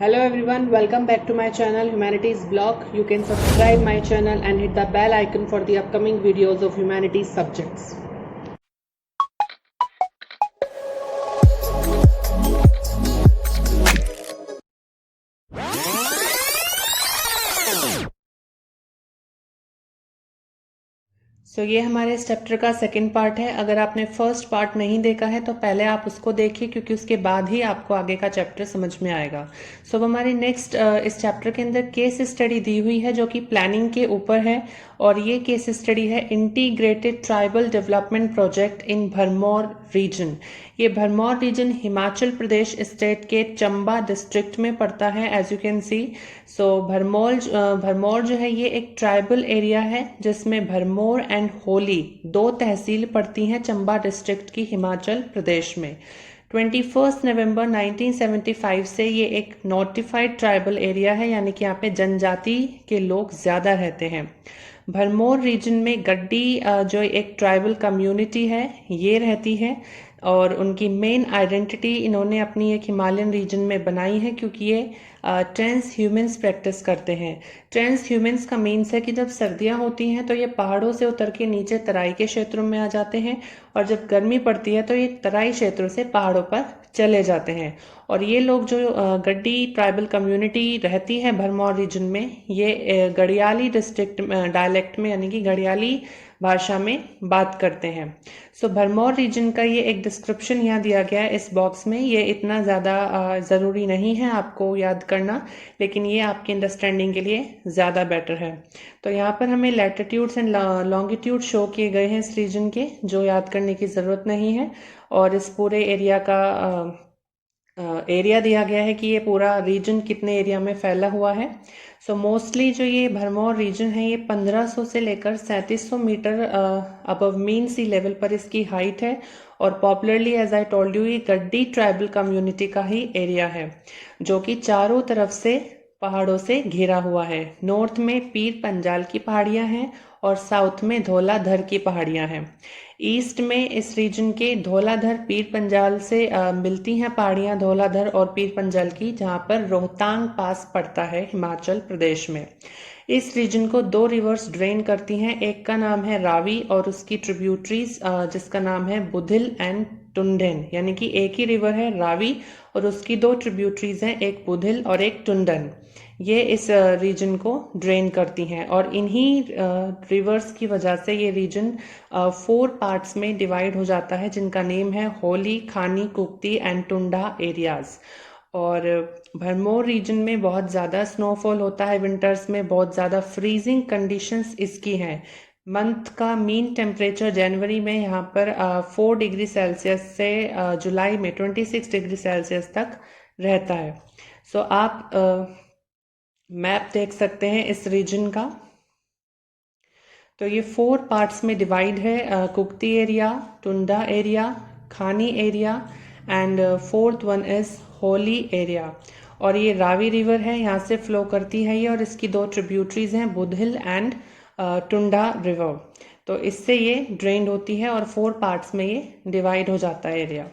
Hello everyone, welcome back to my channel Humanities Blog. You can subscribe my channel and hit the bell icon for the upcoming videos of humanities subjects. ये हमारे इस chapter का second part है। अगर आपने first part नहीं देखा है तो पहले आप उसको देखिए, क्योंकि उसके बाद ही आपको आगे का चैप्टर समझ में आएगा। अब हमारी नेक्स्ट इस चैप्टर के अंदर केस स्टडी दी हुई है जो कि प्लानिंग के ऊपर है, और ये केस स्टडी है integrated tribal development project in Bharmour region. ये भरमौर रीजन हिमाचल प्रदेश स्टेट के चंबा डिस्ट्रिक्ट में पड़ता है, as you can see. Bharmour जो है ये एक ट्राइबल एरिया है जिसमें भरमौर एंड होली दो तहसील पड़ती हैं चंबा डिस्ट्रिक्ट की हिमाचल प्रदेश में। 21 नवंबर 1975 से ये एक नोटिफाइड ट्राइबल एरिया है, यानी कि यहाँ पे जनजाति के लोग ज्यादा रहते हैं। भरमौर रीजन में गड्डी जो एक ट्राइबल कम्युनिटी है ये रहती है, और उनकी मेन आइडेंटिटी इन्होंने अपनी एक हिमालयन रीजन में बनाई है, क्योंकि ये ट्रांस ह्यूमन्स प्रैक्टिस करते हैं। ट्रांस ह्यूमन्स का मीन्स है कि जब सर्दियां होती हैं तो ये पहाड़ों से उतर के नीचे तराई के क्षेत्रों में आ जाते हैं, और जब गर्मी पड़ती है तो ये तराई क्षेत्रों से पहाड़ों पर चले जाते हैं। और ये लोग जो गड्डी ट्राइबल कम्युनिटी रहती है भरमौर रीजन में, ये गढ़ियाली डिस्ट्रिक्ट डायलेक्ट में यानी कि गढ़ियाली भाषा में बात करते हैं। भरमौर रीजन का ये एक डिस्क्रिप्शन यहाँ दिया गया है इस बॉक्स में। ये इतना ज़्यादा ज़रूरी नहीं है आपको याद करना, लेकिन ये आपकी अंडरस्टैंडिंग के लिए ज़्यादा बेटर है। तो यहाँ पर हमें लैटिट्यूड्स एंड लॉन्गिट्यूड शो किए गए हैं इस रीजन के, जो याद करने की ज़रूरत नहीं है। और इस पूरे एरिया का एरिया दिया गया है कि ये पूरा रीजन कितने एरिया में फैला हुआ है। मोस्टली जो ये भरमौर रीजन है ये 1500 से लेकर 3700 metre above mean sea level पर इसकी हाइट है, और popularly as I told you ये गड्डी ट्राइबल कम्युनिटी का ही एरिया है, जो कि चारों तरफ से पहाड़ों से घिरा हुआ है। नॉर्थ में पीर पंजाल की पहाड़ियां हैं और साउथ में धौलाधर की पहाड़ियां हैं। ईस्ट में इस रीजन के धौलाधर पीर पंजाल से मिलती हैं पहाड़ियां धौलाधर और पीर पंजाल की, जहां पर रोहतांग पास पड़ता है हिमाचल प्रदेश में। इस रीजन को दो रिवर्स ड्रेन करती हैं, एक का नाम है रावी और उसकी ट्रिब्यूटरीज जिसका नाम है बुधिल एंड टुंडन, यानी कि एक ही रिवर है रावी और उसकी दो ट्रिब्यूटरीज हैं, एक बुधिल और एक टुंडन। ये इस रीजन को ड्रेन करती हैं, और इन्हीं रिवर्स की वजह से ये रीजन 4 पार्ट्स में डिवाइड हो जाता है, जिनका नेम है होली, खानी, कुक्ती एंड टुंडा एरियाज। और भरमौर रीजन में बहुत ज़्यादा स्नोफॉल होता है विंटर्स में, बहुत ज़्यादा फ्रीजिंग कंडीशंस इसकी हैं। मंथ का मीन टेम्परेचर जनवरी में यहाँ पर 4 डिग्री सेल्सियस से जुलाई में 26 डिग्री सेल्सियस तक रहता है। आप मैप देख सकते हैं इस रीजन का। तो ये 4 पार्ट्स में डिवाइड है, कुक्ती एरिया, टुंडा एरिया, खानी area and fourth one is Holi area. और ये रावी रिवर है, यहाँ से फ्लो करती है ये, और इसकी दो ट्रिब्यूटरीज हैं बुधिल एंड टुंडा रिवर। तो इससे ये ड्रेन्ड होती है और 4 पार्ट्स में ये डिवाइड हो जाता है एरिया।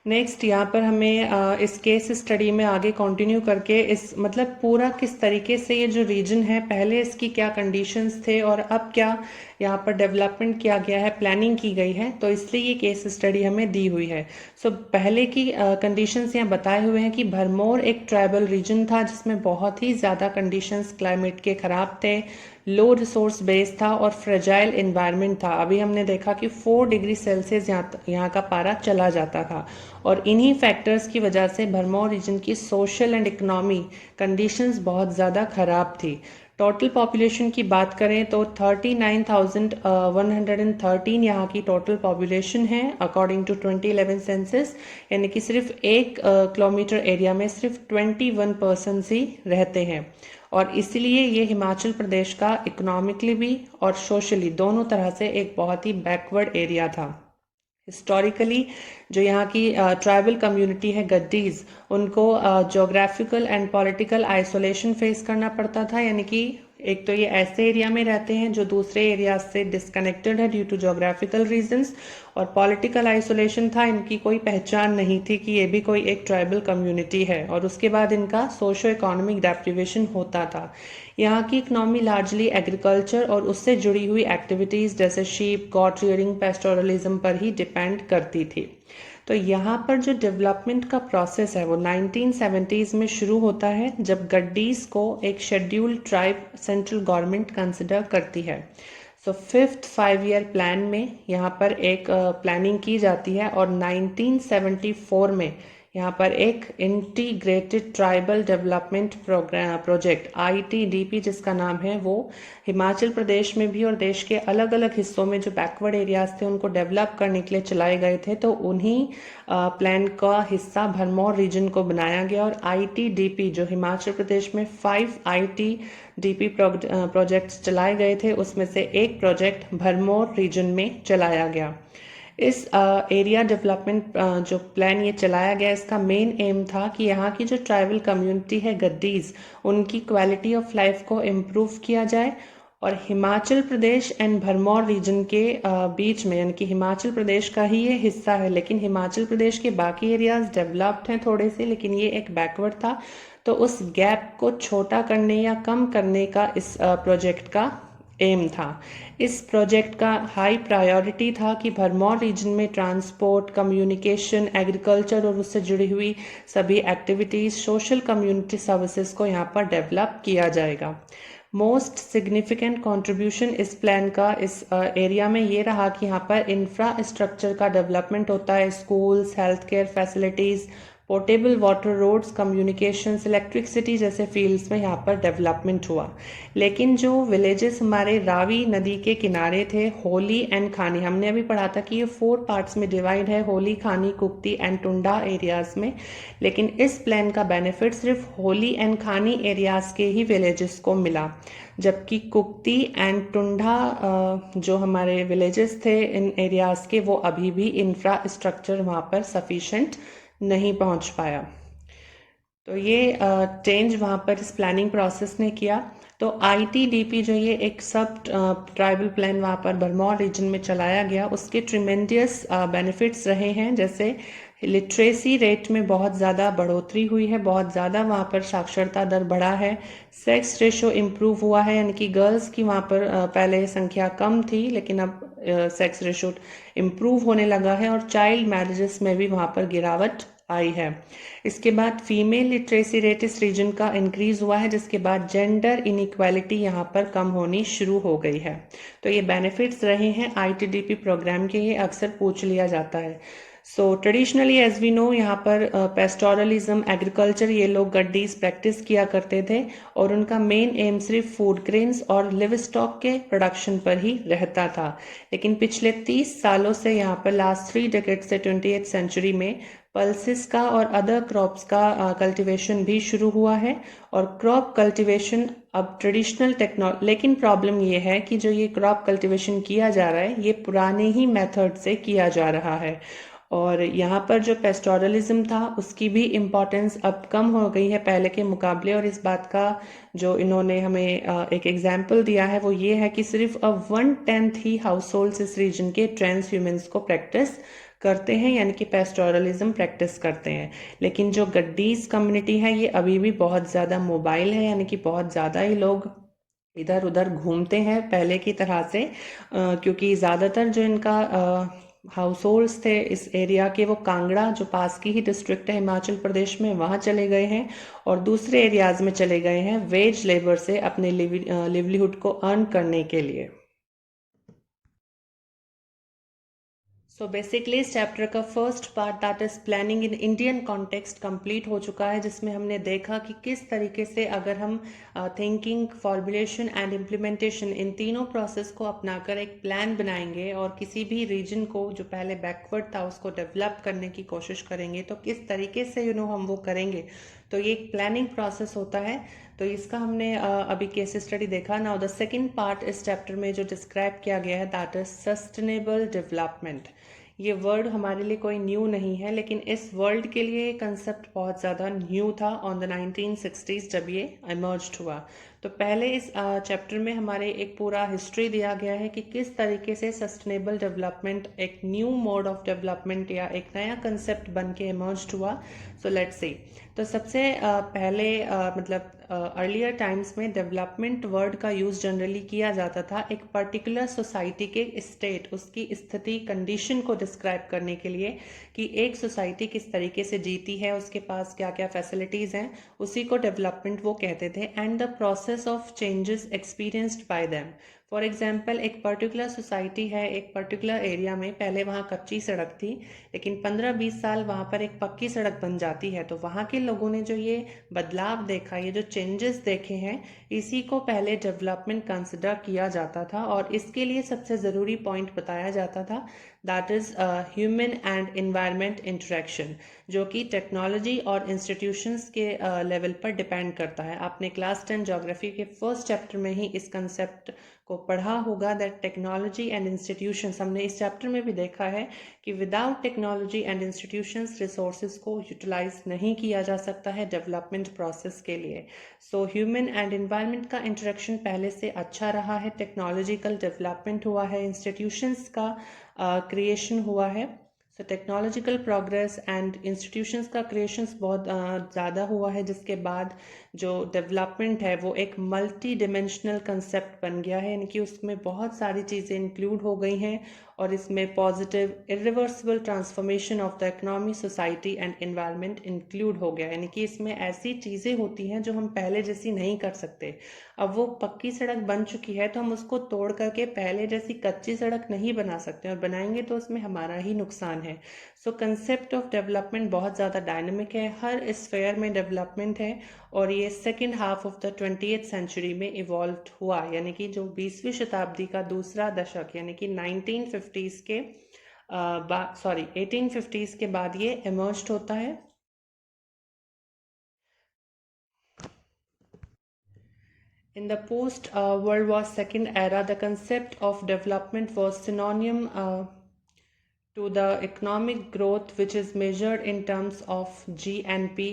नेक्स्ट यहाँ पर हमें इस केस स्टडी में आगे कंटिन्यू करके इस मतलब पूरा किस तरीके से ये जो रीजन है पहले इसकी क्या कंडीशंस थे और अब क्या यहाँ पर डेवलपमेंट किया गया है, प्लानिंग की गई है, तो इसलिए ये केस स्टडी हमें दी हुई है। पहले की कंडीशंस यहाँ बताए हुए हैं कि भरमौर एक ट्राइबल रीजन था जिसमें बहुत ही ज़्यादा कंडीशंस क्लाइमेट के ख़राब थे, लो रिसोर्स बेस था और फ्रेजाइल इन्वायरमेंट था। अभी हमने देखा कि 4 डिग्री सेल्सियस यहाँ का पारा चला जाता था, और इन्हीं फैक्टर्स की वजह से भरमौर रीजन की सोशल एंड इकोनॉमी कंडीशंस बहुत ज़्यादा ख़राब थी। टोटल पॉपुलेशन की बात करें तो 39,113 यहाँ की टोटल पॉपुलेशन है अकॉर्डिंग टू 2011 सेंसस, यानी कि सिर्फ 1 किलोमीटर एरिया में सिर्फ 21 पर्सन ही रहते हैं। और इसलिए ये हिमाचल प्रदेश का इकोनॉमिकली भी और सोशली दोनों तरह से एक बहुत ही बैकवर्ड एरिया था। हिस्टोरिकली जो यहाँ की ट्राइबल कम्युनिटी है गड्डीज, उनको geographical and political isolation face करना पड़ता था, यानी कि एक तो ये ऐसे एरिया में रहते हैं जो दूसरे एरिया से डिस्कनेक्टेड है ड्यू टू जोग्राफिकल रीजंस, और पॉलिटिकल आइसोलेशन था, इनकी कोई पहचान नहीं थी कि ये भी कोई एक ट्राइबल कम्युनिटी है, और उसके बाद इनका सोशो इकोनॉमिक डेप्रिवेशन होता था। यहाँ की इकनॉमी लार्जली एग्रीकल्चर और उससे जुड़ी हुई एक्टिविटीज़ जैसे शीप, गॉट रियरिंग, पेस्टोरलिज्म पर ही डिपेंड करती थी। तो यहाँ पर जो डेवलपमेंट का प्रोसेस है वो 1970s में शुरू होता है, जब गड्डीज को एक scheduled tribe central government consider करती है। सो 5th 5 ईयर प्लान में यहाँ पर एक प्लानिंग की जाती है, और 1974 में यहाँ पर एक integrated tribal development project ITDP जिसका नाम है, वो हिमाचल प्रदेश में भी और देश के अलग अलग हिस्सों में जो बैकवर्ड एरियाज थे उनको डेवलप करने के लिए चलाए गए थे। तो उन्हीं प्लान का हिस्सा भरमौर रीजन को बनाया गया, और ITDP जो हिमाचल प्रदेश में 5 ITDP प्रोजेक्ट्स चलाए गए थे उसमें से एक प्रोजेक्ट भरमौर रीजन में चलाया गया। इस एरिया डेवलपमेंट जो प्लान ये चलाया गया, इसका मेन एम था कि यहाँ की जो ट्राइबल कम्युनिटी है गद्दीज, उनकी क्वालिटी ऑफ लाइफ को इम्प्रूव किया जाए, और हिमाचल प्रदेश एंड भरमौर रीजन के बीच में, यानी कि हिमाचल प्रदेश का ही ये हिस्सा है, लेकिन हिमाचल प्रदेश के बाकी एरियाज डेवलप्ड हैं थोड़े से, लेकिन ये एक बैकवर्ड था। तो उस गैप को छोटा करने या कम करने का इस प्रोजेक्ट का एम था। इस प्रोजेक्ट का हाई प्रायोरिटी था कि भरमौर रीजन में ट्रांसपोर्ट, कम्युनिकेशन, एग्रीकल्चर और उससे जुड़ी हुई सभी एक्टिविटीज़, सोशल कम्युनिटी सर्विसेज को यहाँ पर डेवलप किया जाएगा। मोस्ट सिग्निफिकेंट कंट्रीब्यूशन इस प्लान का इस एरिया में ये रहा कि यहाँ पर इंफ्रास्ट्रक्चर का डेवलपमेंट होता है, schools, health care facilities, portable water roads, communications, electricity जैसे फील्ड्स में यहाँ पर डेवलपमेंट हुआ। लेकिन जो विलेजेस हमारे रावी नदी के किनारे थे, होली एंड खानी, हमने अभी पढ़ा था कि ये 4 पार्ट्स में डिवाइड है, होली, खानी, कुक्ती एंड टुंडा एरियाज में, लेकिन इस प्लान का बेनिफिट सिर्फ होली एंड खानी एरियाज के ही विलेजेस को मिला, जबकि कुक्ती एंड टुंडा जो हमारे विलेजेस थे इन एरियाज के, वो अभी भी इंफ्रास्ट्रक्चर वहाँ पर सफिशेंट नहीं पहुंच पाया। तो ये चेंज वहाँ पर इस प्लानिंग प्रोसेस ने किया। तो ITDP जो ये एक सब ट्राइबल प्लान वहाँ पर भरमौर रीजन में चलाया गया, उसके ट्रिमेंडियस बेनिफिट्स रहे हैं, जैसे लिटरेसी रेट में बहुत ज़्यादा बढ़ोतरी हुई है, बहुत ज़्यादा वहाँ पर साक्षरता दर बढ़ा है, सेक्स रेशो इम्प्रूव हुआ है, यानी कि गर्ल्स की वहाँ पर पहले संख्या कम थी लेकिन अब सेक्स रेशो इम्प्रूव होने लगा है, और चाइल्ड मैरिजेस में भी वहाँ पर गिरावट आई है। इसके बाद फीमेल लिटरेसी रेट इस रीजन का इंक्रीज हुआ है, जिसके बाद जेंडर इनइक्वालिटी यहाँ पर कम होनी शुरू हो गई है। तो ये बेनिफिट्स रहे हैं ITDP प्रोग्राम के, ये अक्सर पूछ लिया जाता है। सो ट्रेडिशनली एज वी नो, यहाँ पर पेस्टोरलिज्म, एग्रीकल्चर, ये लोग गड्डीज प्रैक्टिस किया करते थे, और उनका मेन एम सिर्फ फूड ग्रेन्स और लिव स्टॉक के प्रोडक्शन पर ही रहता था। लेकिन पिछले 30 सालों से यहाँ पर लास्ट 3 डेकेड से 20th सेंचुरी में पल्सिस का और अदर क्रॉप्स का कल्टीवेशन भी शुरू हुआ है, और क्रॉप कल्टीवेशन अब ट्रेडिशनल टेक्नोलॉजी, लेकिन प्रॉब्लम ये है कि जो ये क्रॉप कल्टीवेशन किया जा रहा है ये पुराने ही मेथड से किया जा रहा है, और यहाँ पर जो पेस्टोरलिज्म था उसकी भी इम्पोर्टेंस अब कम हो गई है पहले के मुकाबले। और इस बात का जो इन्होंने हमें एक एग्जाम्पल दिया है वो ये है कि सिर्फ अब 1/10 ही हाउस होल्ड्स इस रीजन के ट्रांस ह्यूमन्स को प्रैक्टिस करते हैं, यानी कि पेस्टोरलिज्म प्रैक्टिस करते हैं। लेकिन जो गड्डीज कम्युनिटी है ये अभी भी बहुत ज़्यादा मोबाइल है, यानी कि बहुत ज़्यादा ही लोग इधर उधर घूमते हैं पहले की तरह से, क्योंकि ज़्यादातर जो इनका हाउस होल्ड्स थे इस एरिया के, वो कांगड़ा जो पास की ही डिस्ट्रिक्ट है हिमाचल प्रदेश में, वहाँ चले गए हैं, और दूसरे एरियाज में चले गए हैं वेज लेबर से अपने लिवलीहुड को अर्न करने के लिए। सो बेसिकली इस चैप्टर का first part, that is planning in Indian context, complete हो चुका है, जिसमें हमने देखा कि किस तरीके से अगर हम थिंकिंग, फॉर्मुलेशन एंड इम्प्लीमेंटेशन, इन तीनों प्रोसेस को अपनाकर एक प्लान बनाएंगे और किसी भी रीजन को जो पहले बैकवर्ड था उसको डेवलप करने की कोशिश करेंगे, तो किस तरीके से हम वो करेंगे। तो ये एक प्लानिंग प्रोसेस होता है। तो इसका हमने अभी केस स्टडी देखा। नाउ द सेकंड पार्ट इस चैप्टर में जो डिस्क्राइब किया गया है, दैट इज सस्टेनेबल डेवलपमेंट। ये वर्ड हमारे लिए कोई न्यू नहीं है, लेकिन इस वर्ल्ड के लिए ये कंसेप्ट बहुत ज़्यादा न्यू था ऑन द 1960s जब ये इमर्ज्ड हुआ। तो पहले इस चैप्टर में हमारे एक पूरा हिस्ट्री दिया गया है कि किस तरीके से सस्टेनेबल डेवलपमेंट एक न्यू मोड ऑफ डेवलपमेंट या एक नया कंसेप्ट बन के इमर्ज्ड हुआ। So let's see. तो सबसे पहले मतलब अर्लियर टाइम्स में डेवलपमेंट वर्ड का यूज़ जनरली किया जाता था एक पर्टिकुलर सोसाइटी के स्टेट, उसकी स्थिति, कंडीशन को डिस्क्राइब करने के लिए कि एक सोसाइटी किस तरीके से जीती है, उसके पास क्या क्या फैसिलिटीज़ हैं, उसी को डेवलपमेंट वो कहते थे। And the process of changes experienced bye them. For example, एक पर्टिकुलर सोसाइटी है, एक पर्टिकुलर एरिया में पहले वहाँ कच्ची सड़क थी, लेकिन 15-20 साल वहाँ पर एक पक्की सड़क बन जाती है, तो वहाँ के लोगों ने जो ये बदलाव देखा, ये जो चेंजेस देखे हैं, इसी को पहले डेवलपमेंट कंसिडर किया जाता था। और इसके लिए सबसे ज़रूरी पॉइंट बताया जाता था, that is human and environment interaction, जो कि टेक्नोलॉजी और इंस्टीट्यूशंस के लेवल पर डिपेंड करता है। आपने क्लास 10 ज्योग्राफी के फर्स्ट चैप्टर में ही इस कंसेप्ट को पढ़ा होगा, दैट टेक्नोलॉजी एंड इंस्टीट्यूशंस, हमने इस चैप्टर में भी देखा है कि without technology and institutions resources को यूटिलाइज नहीं किया जा सकता है डेवलपमेंट प्रोसेस के लिए। सो ह्यूमन एंड एनवायरनमेंट का इंटरेक्शन पहले से अच्छा रहा है, टेक्नोलॉजिकल डेवलपमेंट हुआ है, इंस्टीट्यूशंस का क्रिएशन हुआ है। सो टेक्नोलॉजिकल प्रोग्रेस एंड इंस्टीट्यूशंस का क्रिएशंस बहुत ज़्यादा हुआ है, जिसके बाद जो डेवलपमेंट है वो एक मल्टी डिमेंशनल कंसेप्ट बन गया है, यानी कि उसमें बहुत सारी चीज़ें इंक्लूड हो गई हैं और इसमें positive irreversible transformation of the economy, society and environment include हो गया। यानी कि इसमें ऐसी चीज़ें होती हैं जो हम पहले जैसी नहीं कर सकते। अब वो पक्की सड़क बन चुकी है तो हम उसको तोड़ करके पहले जैसी कच्ची सड़क नहीं बना सकते, और बनाएंगे तो उसमें हमारा ही नुकसान है। सो कंसेप्ट ऑफ डेवलपमेंट बहुत ज़्यादा डायनेमिक है, हर स्फेयर में डेवलपमेंट है, और ये second half of the 20th century में इवॉल्व हुआ। यानी कि जो 20वीं शताब्दी का दूसरा दशक, यानी कि 1950s के 1850s के बाद ये इमर्ज्ड होता है। In the post-World War II era, the concept of development was synonym to the economic growth, which is measured in terms of GNP,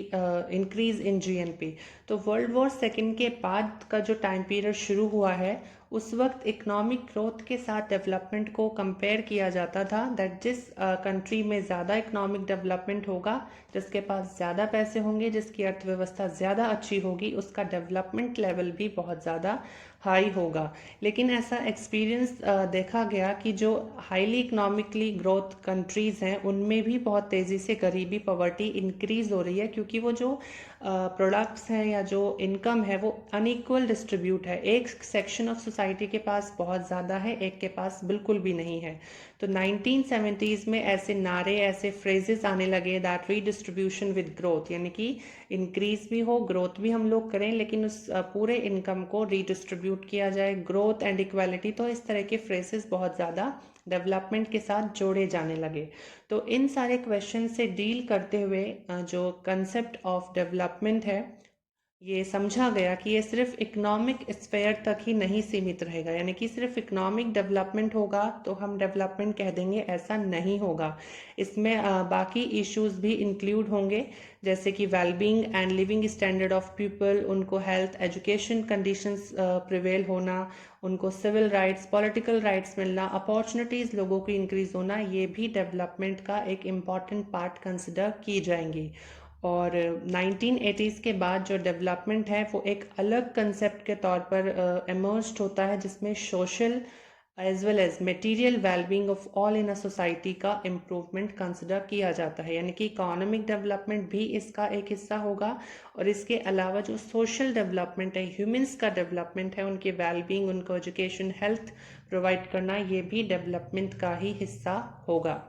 increase in GNP. तो वर्ल्ड वॉर सेकेंड के बाद का जो टाइम पीरियड शुरू हुआ है, उस वक्त इकोनॉमिक ग्रोथ के साथ डेवलपमेंट को कंपेयर किया जाता था, दैट जिस कंट्री में ज़्यादा इकोनॉमिक डेवलपमेंट होगा, जिसके पास ज़्यादा पैसे होंगे, जिसकी अर्थव्यवस्था ज़्यादा अच्छी होगी, उसका डेवलपमेंट लेवल भी बहुत ज़्यादा हाई होगा। लेकिन ऐसा एक्सपीरियंस देखा गया कि जो हाईली इकोनॉमिकली ग्रोथ कंट्रीज़ हैं, उनमें भी बहुत तेज़ी से गरीबी, पॉवर्टी इंक्रीज़ हो रही है, क्योंकि वो जो प्रोडक्ट्स हैं या जो इनकम है वो अनइक्वल डिस्ट्रीब्यूट है। एक सेक्शन ऑफ सोसाइटी के पास बहुत ज़्यादा है, एक के पास बिल्कुल भी नहीं है। तो 1970s में ऐसे नारे, ऐसे फ्रेजेस आने लगे, दैट रीडिस्ट्रीब्यूशन विद ग्रोथ, यानी कि इंक्रीज भी हो, ग्रोथ भी हम लोग करें, लेकिन उस पूरे इनकम को रीडिस्ट्रीब्यूट किया जाए, ग्रोथ एंड इक्वालिटी। तो इस तरह के फ्रेजेस बहुत ज़्यादा डेवलपमेंट के साथ जोड़े जाने लगे। तो इन सारे क्वेश्चन से डील करते हुए जो कंसेप्ट ऑफ डेवलपमेंट है, ये समझा गया कि ये सिर्फ इकोनॉमिक स्फेयर तक ही नहीं सीमित रहेगा, यानी कि सिर्फ इकोनॉमिक डेवलपमेंट होगा तो हम डेवलपमेंट कह देंगे, ऐसा नहीं होगा। इसमें बाकी इश्यूज भी इंक्लूड होंगे, जैसे कि wellbeing and living standard of people, उनको हेल्थ, एजुकेशन कंडीशंस प्रिवेल होना, उनको सिविल राइट्स, पॉलिटिकल राइट्स मिलना, अपॉर्चुनिटीज़ लोगों की इंक्रीज होना, ये भी डेवलपमेंट का एक इम्पॉर्टेंट पार्ट कंसिडर की जाएंगी। और 1980s के बाद जो डेवलपमेंट है वो एक अलग कंसेप्ट के तौर पर इमर्ज्ड होता है, जिसमें social as well as material wellbeing of all in a society का इम्प्रूवमेंट कंसिडर किया जाता है। यानी कि इकोनॉमिक डेवलपमेंट भी इसका एक हिस्सा होगा, और इसके अलावा जो सोशल डेवलपमेंट है, ह्यूमंस का डेवलपमेंट है, उनकी वेलबींग, उनको एजुकेशन, हेल्थ प्रोवाइड करना, ये भी डेवलपमेंट का ही हिस्सा होगा।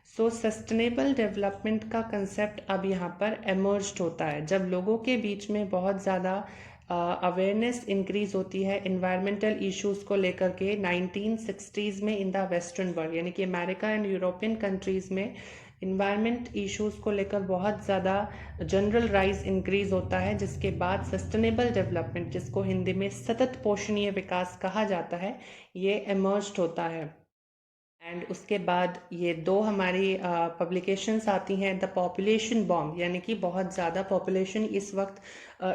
सो सस्टेनेबल डेवलपमेंट का कंसेप्ट अब यहाँ पर एमर्ज्ड होता है, जब लोगों के बीच में बहुत ज़्यादा अवेयरनेस इंक्रीज होती है इन्वायरमेंटल इश्यूज़ को लेकर के। 1960s में इन द वेस्टर्न वर्ल्ड, यानी कि अमेरिका एंड यूरोपियन कंट्रीज़ में इन्वायरमेंट इश्यूज़ को लेकर बहुत ज़्यादा जनरल राइज इंक्रीज होता है, जिसके बाद सस्टेनेबल डेवलपमेंट, जिसको हिंदी में सतत पोषणीय विकास कहा जाता है, ये एमर्ज्ड होता है। एंड उसके बाद ये दो हमारी पब्लिकेशंस आती हैं, द पॉपुलेशन बॉम्ब, यानी कि बहुत ज़्यादा पॉपुलेशन इस वक्त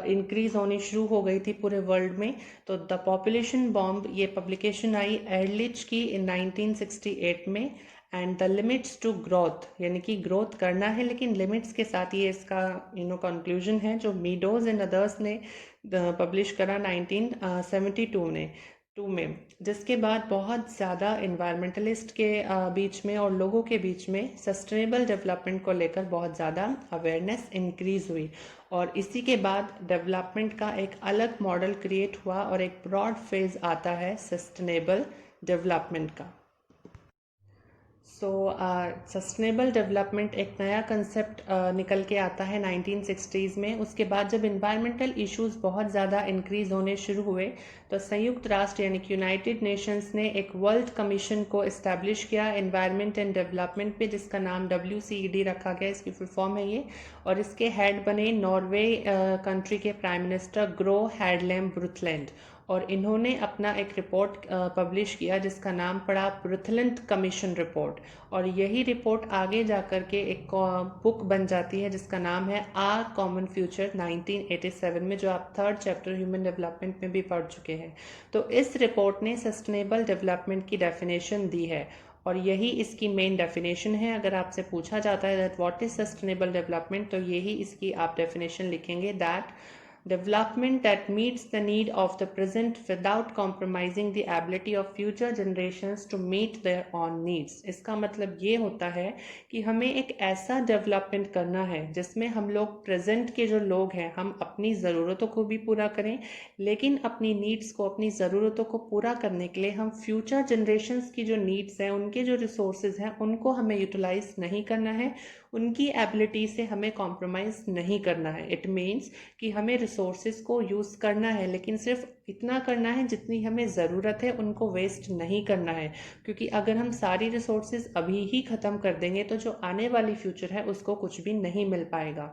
इंक्रीज़ होनी शुरू हो गई थी पूरे वर्ल्ड में। तो द पॉपुलेशन बॉम्ब ये पब्लिकेशन आई एर्लिच की इन 1968 में। And the limits to growth, यानी कि ग्रोथ करना है लेकिन लिमिट्स के साथ, ये इसका कंक्लूजन है जो मीडोज एंड अदर्स ने पब्लिश करा 1972 में। जिसके बाद बहुत ज़्यादा इन्वायरमेंटलिस्ट के बीच में और लोगों के बीच में सस्टेनेबल डेवलपमेंट को लेकर बहुत ज़्यादा अवेयरनेस इंक्रीज़ हुई। और इसी के बाद डेवलपमेंट का एक अलग मॉडल क्रिएट हुआ और एक ब्रॉड फेज आता है सस्टेनेबल डेवलपमेंट का। सस्टेनेबल डेवलपमेंट एक नया कंसेप्ट निकल के आता है 1960s में। उसके बाद जब इन्वायरमेंटल इश्यूज बहुत ज़्यादा इंक्रीज होने शुरू हुए तो संयुक्त राष्ट्र यानी कि यूनाइटेड नेशंस ने एक वर्ल्ड कमीशन को इस्टेब्लिश किया एनवायरनमेंट एंड डेवलपमेंट पे, जिसका नाम WCED रखा गया, इसकी फुल फॉर्म है ये। और इसके हेड बने नॉर्वे कंट्री के प्राइम मिनिस्टर ग्रो हार्लेम ब्रुथलैंड। और इन्होंने अपना एक रिपोर्ट पब्लिश किया जिसका नाम पड़ा ब्रुथलैंड कमीशन रिपोर्ट। और यही रिपोर्ट आगे जाकर के एक बुक बन जाती है जिसका नाम है आर कॉमन फ्यूचर 1987 में, जो आप 3rd चैप्टर ह्यूमन डेवलपमेंट में भी पढ़ चुके हैं। तो इस रिपोर्ट ने सस्टेनेबल डेवलपमेंट की डेफिनेशन दी है और यही इसकी मेन डेफिनेशन है। अगर आपसे पूछा जाता है that what is sustainable development, तो यही इसकी आप डेफिनेशन लिखेंगे, that development that meets the need of the present without compromising the ability of future generations to meet their own needs। इसका मतलब ये होता है कि हमें एक ऐसा डेवलपमेंट करना है जिसमें हम लोग प्रेजेंट के जो लोग हैं हम अपनी ज़रूरतों को भी पूरा करें, लेकिन अपनी नीड्स को, अपनी ज़रूरतों को पूरा करने के लिए हम फ्यूचर जनरेशन्स की जो नीड्स हैं, उनके जो रिसोर्सेज हैं, उनको हमें यूटिलाइज नहीं करना है, उनकी एबिलिटी से हमें कॉम्प्रोमाइज़ नहीं करना है। इट मीन्स कि हमें रिसोर्सेज को यूज़ करना है लेकिन सिर्फ इतना करना है जितनी हमें ज़रूरत है, उनको वेस्ट नहीं करना है। क्योंकि अगर हम सारी रिसोर्सेज अभी ही ख़त्म कर देंगे तो जो आने वाली फ्यूचर है उसको कुछ भी नहीं मिल पाएगा।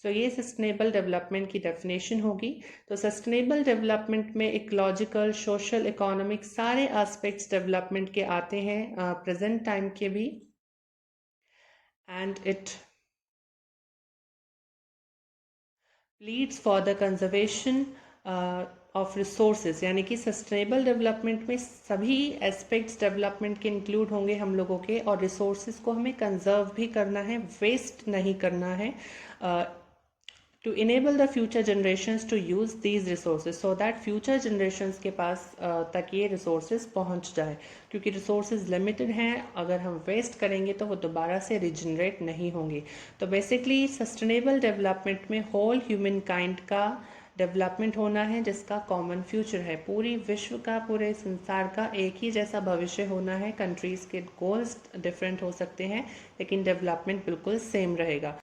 सो ये सस्टेनेबल डेवलपमेंट की डेफिनेशन होगी। तो सस्टेनेबल डेवलपमेंट में इकोलॉजिकल, सोशल, इकोनॉमिक सारे एस्पेक्ट्स डेवलपमेंट के आते हैं प्रेजेंट टाइम के भी। And it leads for the conservation of resources, यानी कि सस्टेनेबल डेवलपमेंट में सभी एस्पेक्ट्स डेवलपमेंट के इंक्लूड होंगे हम लोगों के, और रिसोर्सेज को हमें कंजर्व भी करना है, वेस्ट नहीं करना है, to enable the future generations to use these resources so that future generations के पास तक ये resources पहुंच जाए। क्योंकि resources limited हैं, अगर हम waste करेंगे तो वो दोबारा से regenerate नहीं होंगे। तो basically sustainable development में whole humankind का डेवलपमेंट होना है जिसका कॉमन फ्यूचर है। पूरी विश्व का, पूरे संसार का एक ही जैसा भविष्य होना है। कंट्रीज़ के गोल्स डिफरेंट हो सकते हैं लेकिन डेवलपमेंट बिल्कुल सेम रहेगा।